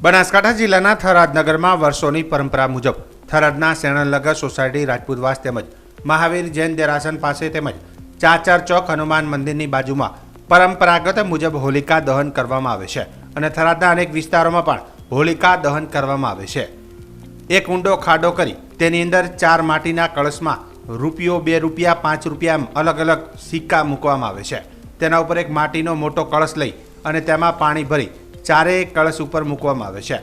બનાસકાંઠા જિલ્લાના થરાદ નગરમાં વર્ષોની પરંપરા મુજબ થરાદના સેણનગર સોસાયટી રાજપૂતવાસ તેમજ મહાવીર જૈન દેરાસન પાસે તેમજ ચાચર ચોક હનુમાન મંદિરની બાજુમાં પરંપરાગત મુજબ હોલિકા દહન કરવામાં આવે છે અને થરાદના અનેક વિસ્તારોમાં પણ હોલિકા દહન કરવામાં આવે છે। એક ઊંડો ખાડો કરી તેની અંદર 4 માટીના કળશમાં રૂપિયો, 2 રૂપિયા, 5 રૂપિયા એમ અલગ અલગ સિક્કા મૂકવામાં આવે છે। તેના ઉપર એક માટીનો મોટો કળશ લઈ અને તેમાં પાણી ભરી ચારેય કળશ ઉપર મૂકવામાં આવે છે।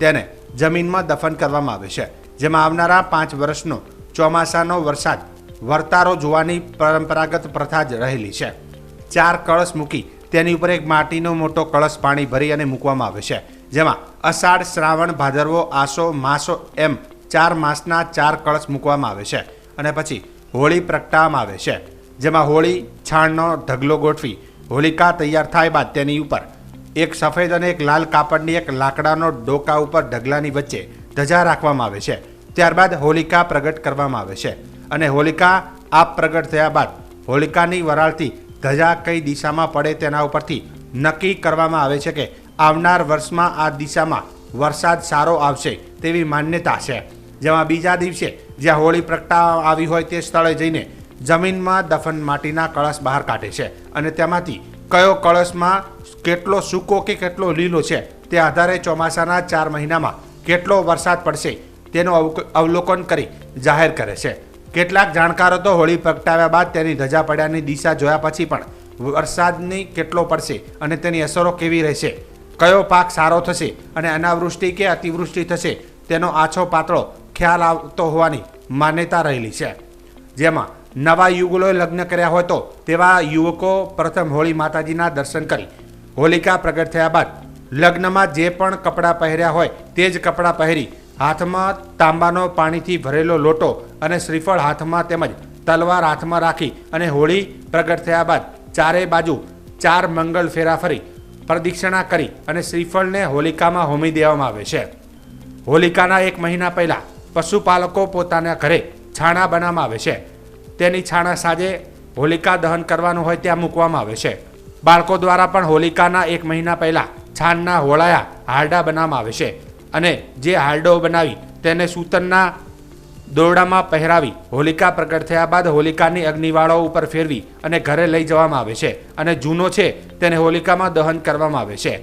તેને જમીનમાં દફન કરવામાં આવે છે, જેમાં આવનારા 5 વર્ષનો ચોમાસાનો વરસાદ વર્તારો જોવાની પરંપરાગત પ્રથા જ રહેલી છે। 4 કળશ મૂકી તેની ઉપર એક માટીનો મોટો કળશ પાણી ભરી અને મૂકવામાં આવે છે, જેમાં અષાઢ, શ્રાવણ, ભાદરવો, આસો, માસો એમ 4 માસના 4 કળશ મૂકવામાં આવે છે અને પછી હોળી પ્રગટાવવામાં આવે છે, જેમાં હોળી છાણનો ઢગલો ગોઠવી હોલિકા તૈયાર થાય બાદ તેની ઉપર એક સફેદ અને એક લાલ કાપડની એક લાકડાનો ડોકા ઉપર ઢગલાની વચ્ચે ધજા રાખવામાં આવે છે। ત્યારબાદ હોલિકા પ્રગટ કરવામાં આવે છે અને હોલિકા આપ પ્રગટ થયા બાદ હોલિકાની વરાળથી ધજા કઈ દિશામાં પડે તેના ઉપરથી નક્કી કરવામાં આવે છે કે આવનાર વર્ષમાં આ દિશામાં વરસાદ સારો આવશે તેવી માન્યતા છે। જેમાં બીજા દિવસે જ્યાં હોળી પ્રગટાવવામાં આવી હોય તે સ્થળે જઈને જમીનમાં દફન માટીના કળશ બહાર કાઢે છે અને તેમાંથી કયો કળશમાં કેટલો સૂકો કે કેટલો લીલો છે તે આધારે ચોમાસાના 4 મહિનામાં કેટલો વરસાદ પડશે તેનું અવલોકન કરી જાહેર કરે છે। કેટલાક જાણકારો તો હોળી પ્રગટાવ્યા બાદ તેની ધજા પડ્યાની દિશા જોયા પછી પણ વરસાદની કેટલો પડશે અને તેની અસરો કેવી રહેશે, કયો પાક સારો થશે અને અનાવૃષ્ટિ કે અતિવૃષ્ટિ થશે તેનો આછો પાતળો ખ્યાલ આવતો હોવાની માન્યતા રહેલી છે। જેમાં નવા યુગલોએ લગ્ન કર્યા હોય તો તેવા યુવકો પ્રથમ હોળી માતાજીના દર્શન કરી હોલિકા પ્રગટ થયા બાદ લગ્નમાં જે પણ કપડાં પહેર્યા હોય તે જ કપડાં પહેરી હાથમાં તાંબાનો પાણીથી ભરેલો લોટો અને શ્રીફળ હાથમાં તેમજ તલવાર હાથમાં રાખી અને હોળી પ્રગટ થયા બાદ ચારે બાજુ 4 મંગળ ફેરા ફરી પ્રદક્ષિણા કરી અને શ્રીફળને હોલિકામાં હોમી દેવામાં આવે છે। હોલિકાના 1 મહિના પહેલા પશુપાલકો પોતાના ઘરે છાણા બનાવવામાં આવે છે। તેની છાણા સાંજે હોલિકા દહન કરવાનું હોય ત્યાં મૂકવામાં આવે છે। બાળકો દ્વારા પણ હોલિકાના 1 મહિના પહેલા છાણના હોળાયા હારડા બનાવવામાં આવે છે અને જે હારડો બનાવી તેને સૂતરના દોરડામાં પહેરાવી હોલિકા પ્રગટ થયા બાદ હોલિકાની અગ્નિવાળો ઉપર ફેરવી અને ઘરે લઈ જવામાં આવે છે અને જૂનો છે તેને હોલિકામાં દહન કરવામાં આવે છે।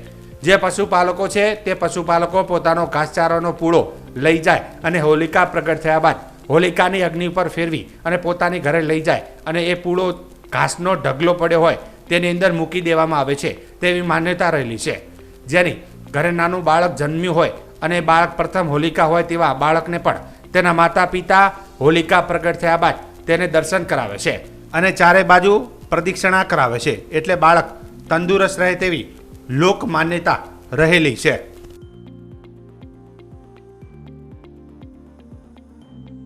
જે પશુપાલકો છે તે પશુપાલકો પોતાનો ઘાસચારાનો પૂળો લઈ જાય અને હોલિકા પ્રગટ થયા બાદ હોલિકાની અગ્નિ ઉપર ફેરવી અને પોતાની ઘરે લઈ જાય અને એ પૂળો ઘાસનો ઢગલો પડ્યો હોય તેની અંદર મૂકી દેવામાં આવે છે તેવી માન્યતા રહેલી છે। જેની ઘરે નાનું બાળક જન્મ્યું હોય અને બાળક પ્રથમ હોલિકા હોય તેવા બાળકને પણ તેના માતા પિતા હોલિકા પ્રગટ થયા બાદ તેને દર્શન કરાવે છે અને ચારે બાજુ પ્રદક્ષિણા કરાવે છે, એટલે બાળક તંદુરસ્ત રહે તેવી લોક માન્યતા રહેલી છે।